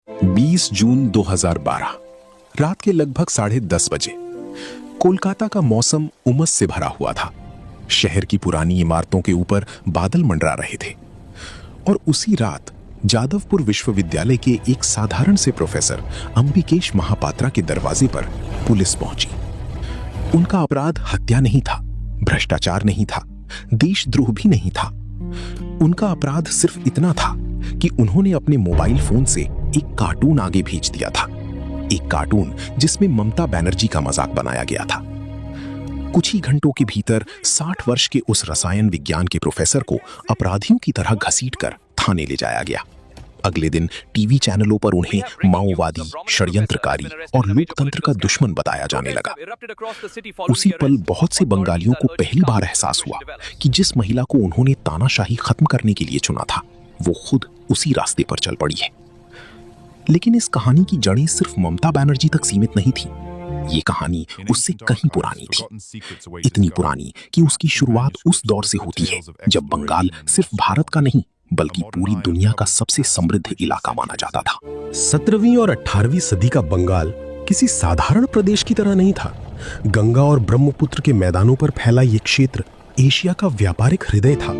20 जून 2012 रात के लगभग 10:30 बजे कोलकाता का मौसम उमस से भरा हुआ था। शहर की पुरानी इमारतों के ऊपर बादल मंडरा रहे थे और उसी रात जादवपुर विश्वविद्यालय के एक साधारण से प्रोफेसर अंबिकेश महापात्रा के दरवाजे पर पुलिस पहुंची। उनका अपराध हत्या नहीं था, भ्रष्टाचार नहीं था, देशद्रोह भी नहीं था। उनका अपराध सिर्फ इतना था कि उन्होंने अपने मोबाइल फोन से एक कार्टून आगे भेज दिया था, एक कार्टून जिसमें ममता बनर्जी का मजाक बनाया गया था। कुछ ही घंटों के भीतर 60 वर्ष के उस रसायन विज्ञान के प्रोफेसर को अपराधियों की तरह घसीटकर थाने ले जाया गया। अगले दिन टीवी चैनलों पर उन्हें माओवादी, षड्यंत्रकारी और लोकतंत्र का दुश्मन बताया जाने लगा। उसी पल बहुत से बंगालियों को पहली बार एहसास हुआ कि जिस महिला को उन्होंने तानाशाही खत्म करने के लिए चुना था, वो खुद उसी रास्ते पर चल पड़ी है। लेकिन इस कहानी की जड़ें सिर्फ ममता बनर्जी तक सीमित नहीं थी। ये कहानी उससे कहीं पुरानी थी, इतनी पुरानी कि उसकी शुरुआत उस दौर से होती है जब बंगाल सिर्फ भारत का नहीं बल्कि पूरी दुनिया का सबसे समृद्ध इलाका माना जाता था। 17वीं और 18वीं सदी का बंगाल किसी साधारण प्रदेश की तरह नहीं था। गंगा और ब्रह्मपुत्र के मैदानों पर फैला ये क्षेत्र एशिया का व्यापारिक हृदय था।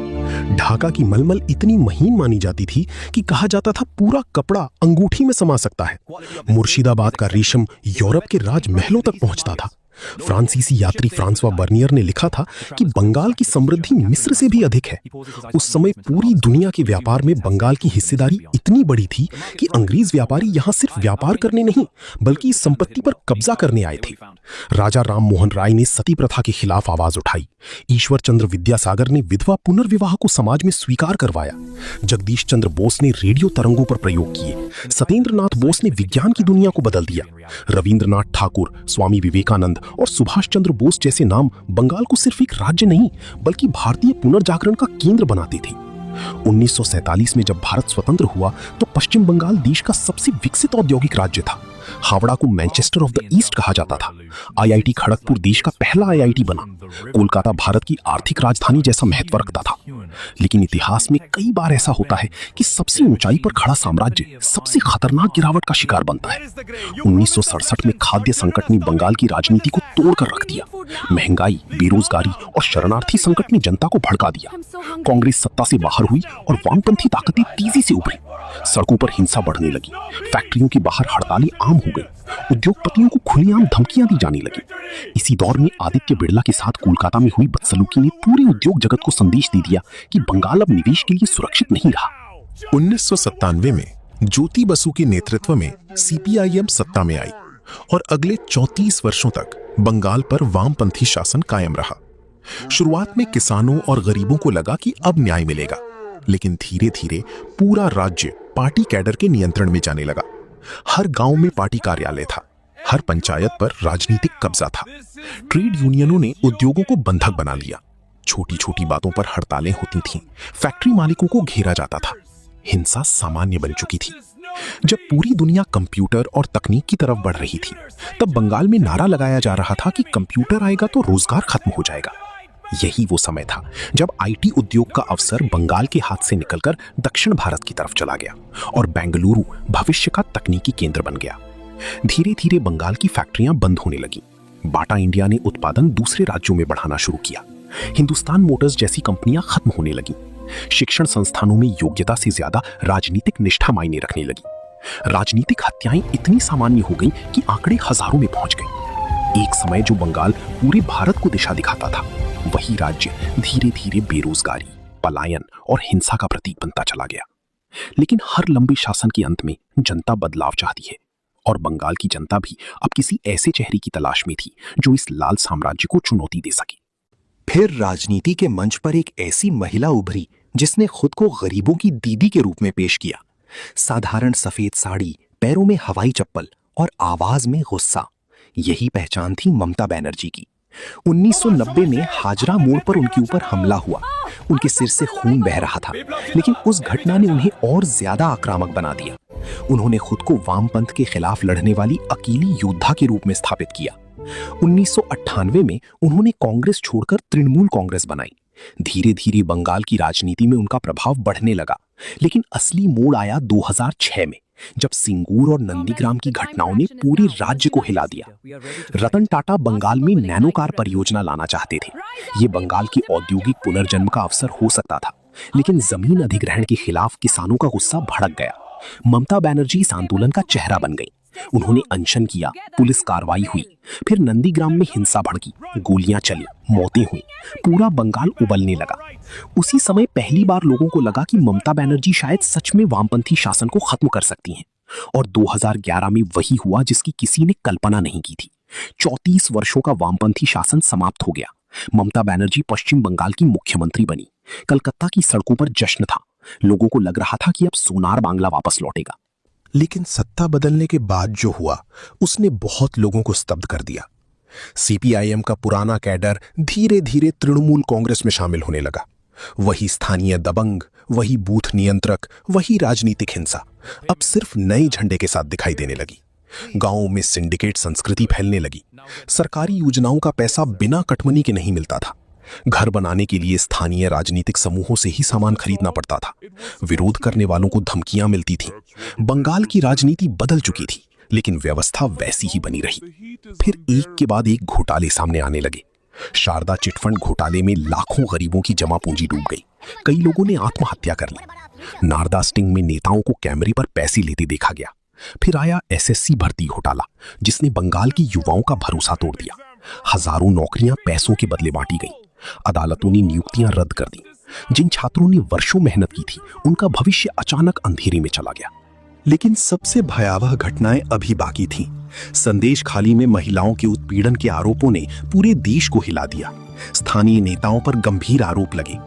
ढाका की मलमल इतनी महीन मानी जाती थी कि कहा जाता था पूरा कपड़ा अंगूठी में समा सकता है। मुर्शिदाबाद का रेशम यूरोप के राजमहलों तक पहुंचता था। फ्रांसीसी यात्री फ्रांसवा बर्नियर ने लिखा था कि बंगाल की समृद्धि मिस्र से भी अधिक है। उस समय पूरी दुनिया के व्यापार में बंगाल की हिस्सेदारी इतनी बड़ी थी कि अंग्रेज व्यापारी यहाँ सिर्फ व्यापार करने नहीं बल्कि इस संपत्ति पर कब्जा करने आए थे। राजा राम मोहन राय ने सती प्रथा के खिलाफ आवाज उठाई। ईश्वर चंद्र विद्यासागर ने विधवा पुनर्विवाह को समाज में स्वीकार करवाया। जगदीश चंद्र बोस ने रेडियो तरंगों पर प्रयोग किए। सत्येंद्रनाथ बोस ने विज्ञान की दुनिया को बदल दिया। रविंद्रनाथ ठाकुर, स्वामी विवेकानंद और सुभाष चंद्र बोस जैसे नाम बंगाल को सिर्फ एक राज्य नहीं बल्कि भारतीय पुनर्जागरण का केंद्र बनाते थे। 1947 में जब भारत स्वतंत्र हुआ तो पश्चिम बंगाल देश का सबसे विकसित औद्योगिक राज्य था। हावड़ा को मैनचेस्टर ऑफ द ईस्ट कहा जाता था। आईआईटी खड़गपुर देश का पहला आईआईटी बना। कोलकाता भारत की आर्थिक राजधानी जैसा महत्व रखता था। लेकिन इतिहास में कई बार ऐसा होता है कि सबसे ऊंचाई पर खड़ा साम्राज्य सबसे खतरनाक गिरावट का शिकार बनता है। 1967 में खाद्य संकट ने बंगाल की राजनीति को तोड़कर रख दिया। महंगाई, बेरोजगारी और शरणार्थी संकट ने जनता को भड़का दिया। कांग्रेस सत्ता से बाहर हुई और वामपंथी ताकतें तेजी से उभरी। सड़कों पर हिंसा बढ़ने लगी। फैक्ट्रियों के बाहर हड़तालें आम हो गई। उद्योगपतियों को खुलेआम धमकियां दी जाने लगी। इसी दौर में आदित्य बिड़ला के साथ कोलकाता में हुई बदसलूकी ने पूरे उद्योग जगत को संदेश दे दिया कि बंगाल अब निवेश के लिए सुरक्षित नहीं रहा। 1997 में ज्योति बसु के नेतृत्व में सीपीआईएम सत्ता में आई और अगले 34 वर्षों तक बंगाल पर वामपंथी शासन कायम रहा। शुरुआत में किसानों और गरीबों को लगा कि अब न्याय मिलेगा, लेकिन धीरे धीरे पूरा राज्य पार्टी कैडर के नियंत्रण में जाने लगा। हर गांव में पार्टी कार्यालय था, हर पंचायत पर राजनीतिक कब्जा था। ट्रेड यूनियनों ने उद्योगों को बंधक बना लिया। छोटी छोटी बातों पर हड़तालें होती थीं। फैक्ट्री मालिकों को घेरा जाता था। हिंसा सामान्य बन चुकी थी। जब पूरी दुनिया कंप्यूटर और तकनीक की तरफ बढ़ रही थी, तब बंगाल में नारा लगाया जा रहा था कि कंप्यूटर आएगा तो रोजगार खत्म हो जाएगा। यही वो समय था जब आईटी उद्योग का अवसर बंगाल के हाथ से निकलकर दक्षिण भारत की तरफ चला गया और बेंगलुरु भविष्य का तकनीकी केंद्र बन गया। धीरे धीरे बंगाल की फैक्ट्रियां बंद होने लगी। बाटा इंडिया ने उत्पादन दूसरे राज्यों में बढ़ाना शुरू किया। हिंदुस्तान मोटर्स जैसी कंपनियां खत्म होने लगी। शिक्षण संस्थानों में योग्यता से ज्यादा राजनीतिक निष्ठा मायने रखने लगी। राजनीतिक हत्याएं इतनी सामान्य हो गई कि आंकड़े हजारों में पहुंच गए। एक समय जो बंगाल पूरे भारत को दिशा दिखाता था, वही राज्य धीरे धीरे बेरोजगारी, पलायन और हिंसा का प्रतीक बनता चला गया। लेकिन हर लंबे शासन के अंत में जनता बदलाव चाहती है और बंगाल की जनता भी अब किसी ऐसे चेहरे की तलाश में थी जो इस लाल साम्राज्य को चुनौती दे सके। फिर राजनीति के मंच पर एक ऐसी महिला उभरी जिसने खुद को गरीबों की दीदी के रूप में पेश किया। साधारण सफेद साड़ी, पैरों में हवाई चप्पल और आवाज में गुस्सा, यही पहचान थी ममता बनर्जी की। 1990 में हाजरा मोड़ पर उनके ऊपर हमला हुआ। उनके सिर से खून बह रहा था, लेकिन उस घटना ने उन्हें और ज्यादा आक्रामक बना दिया। उन्होंने खुद को वामपंथ के खिलाफ लड़ने वाली अकेली योद्धा के रूप में स्थापित किया। 1998 में उन्होंने कांग्रेस छोड़कर तृणमूल कांग्रेस बनाई। धीरे धीरे बंगाल की राजनीति में उनका प्रभाव बढ़ने लगा, लेकिन असली मोड़ आया 2006 में, जब सिंगूर और नंदीग्राम की घटनाओं ने पूरे राज्य को हिला दिया। रतन टाटा बंगाल में नैनो कार परियोजना लाना चाहते थे। ये बंगाल की औद्योगिक पुनर्जन्म का अवसर हो सकता था, लेकिन जमीन अधिग्रहण के खिलाफ किसानों का गुस्सा भड़क गया। ममता बनर्जी इस आंदोलन का चेहरा बन गई। उन्होंने अनशन किया, पुलिस कार्रवाई हुई, फिर नंदीग्राम में हिंसा भड़की, गोलियां चली, मौतें हुई, पूरा बंगाल उबलने लगा। उसी समय पहली बार लोगों को लगा कि ममता बनर्जी शायद सच में वामपंथी शासन को खत्म कर सकती हैं। और 2011 में वही हुआ जिसकी किसी ने कल्पना नहीं की थी। 34 वर्षों का वामपंथी शासन समाप्त हो गया। ममता बनर्जी पश्चिम बंगाल की मुख्यमंत्री बनी। कलकत्ता की सड़कों पर जश्न था। लोगों को लग रहा था कि अब सोनार बांग्ला वापस लौटेगा। लेकिन सत्ता बदलने के बाद जो हुआ उसने बहुत लोगों को स्तब्ध कर दिया। सीपीआईएम का पुराना कैडर धीरे धीरे तृणमूल कांग्रेस में शामिल होने लगा। वही स्थानीय दबंग, वही बूथ नियंत्रक, वही राजनीतिक हिंसा अब सिर्फ नए झंडे के साथ दिखाई देने लगी। गांवों में सिंडिकेट संस्कृति फैलने लगी। सरकारी योजनाओं का पैसा बिना कटमनी के नहीं मिलता था। घर बनाने के लिए स्थानीय राजनीतिक समूहों से ही सामान खरीदना पड़ता था। विरोध करने वालों को धमकियां मिलती थीं। बंगाल की राजनीति बदल चुकी थी, लेकिन व्यवस्था वैसी ही बनी रही। फिर एक के बाद एक घोटाले सामने आने लगे। शारदा चिटफंड घोटाले में लाखों गरीबों की जमा पूंजी डूब गई। कई लोगों ने आत्महत्या कर ली। नारदा स्टिंग में नेताओं को कैमरे पर पैसे लेते देखा गया। फिर आया एसएससी भर्ती घोटाला, जिसने बंगाल की युवाओं का भरोसा तोड़ दिया। हजारों नौकरियां पैसों के बदले बांटी गई। अदालतों ने नियुक्तियां रद्द कर दी। जिन छात्रों ने वर्षों मेहनत की थी, उनका भविष्य अचानक अंधेरे में चला गया। लेकिन सबसे भयावह घटनाएं अभी बाकी थीं। संदेश खाली में महिलाओं के उत्पीड़न के आरोपों ने पूरे देश को हिला दिया। स्थानीय नेताओं पर गंभीर आरोप लगे।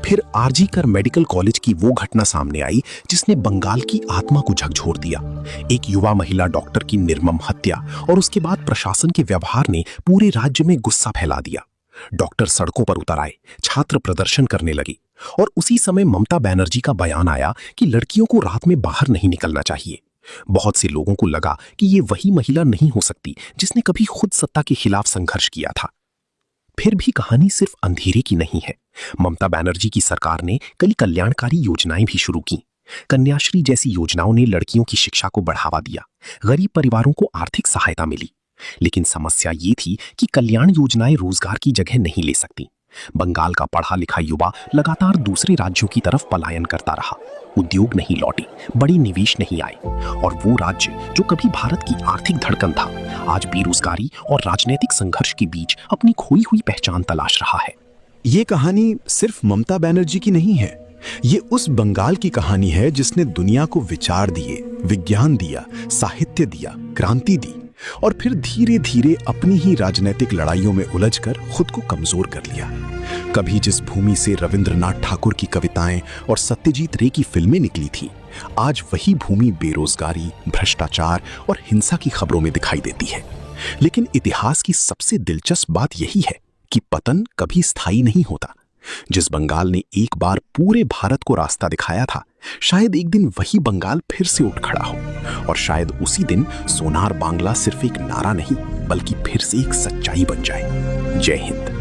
फिर आरजी कर मेडिकल कॉलेज की वो घटना सामने आई जिसने बंगाल की आत्मा को झकझोर दिया। एक युवा महिला डॉक्टर की निर्मम हत्या और उसके बाद प्रशासन के व्यवहार ने पूरे राज्य में गुस्सा फैला दिया। डॉक्टर सड़कों पर उतर आए, छात्र प्रदर्शन करने लगे और उसी समय ममता बनर्जी का बयान आया कि लड़कियों को रात में बाहर नहीं निकलना चाहिए। बहुत से लोगों को लगा कि ये वही महिला नहीं हो सकती जिसने कभी खुद सत्ता के खिलाफ संघर्ष किया था। फिर भी कहानी सिर्फ अंधेरे की नहीं है। ममता बनर्जी की सरकार ने कई कल्याणकारी योजनाएं भी शुरू की। कन्याश्री जैसी योजनाओं ने लड़कियों की शिक्षा को बढ़ावा दिया। गरीब परिवारों को आर्थिक सहायता मिली। लेकिन समस्या ये थी कि कल्याण योजनाएं रोजगार की जगह नहीं ले सकती। बंगाल का पढ़ा लिखा युवा लगातार दूसरे राज्यों की तरफ पलायन करता रहा। उद्योग नहीं लौटे, बड़े निवेश नहीं आए और वो राज्य जो कभी भारत की आर्थिक धड़कन था, आज बेरोजगारी और राजनीतिक संघर्ष के बीच अपनी खोई हुई पहचान तलाश रहा है। ये कहानी सिर्फ ममता बनर्जी की नहीं है। ये उस बंगाल की कहानी है जिसने दुनिया को विचार दिए, विज्ञान दिया, साहित्य दिया, क्रांति दी और फिर धीरे धीरे अपनी ही राजनीतिक लड़ाइयों में उलझकर खुद को कमजोर कर लिया। कभी जिस भूमि से रविंद्रनाथ ठाकुर की कविताएं और सत्यजीत रे की फिल्में निकली थी, आज वही भूमि बेरोजगारी, भ्रष्टाचार और हिंसा की खबरों में दिखाई देती है। लेकिन इतिहास की सबसे दिलचस्प बात यही है कि पतन कभी स्थायी नहीं होता। जिस बंगाल ने एक बार पूरे भारत को रास्ता दिखाया था, शायद एक दिन वही बंगाल फिर से उठ खड़ा हो और शायद उसी दिन सोनार बांग्ला सिर्फ एक नारा नहीं बल्कि फिर से एक सच्चाई बन जाए। जय हिंद।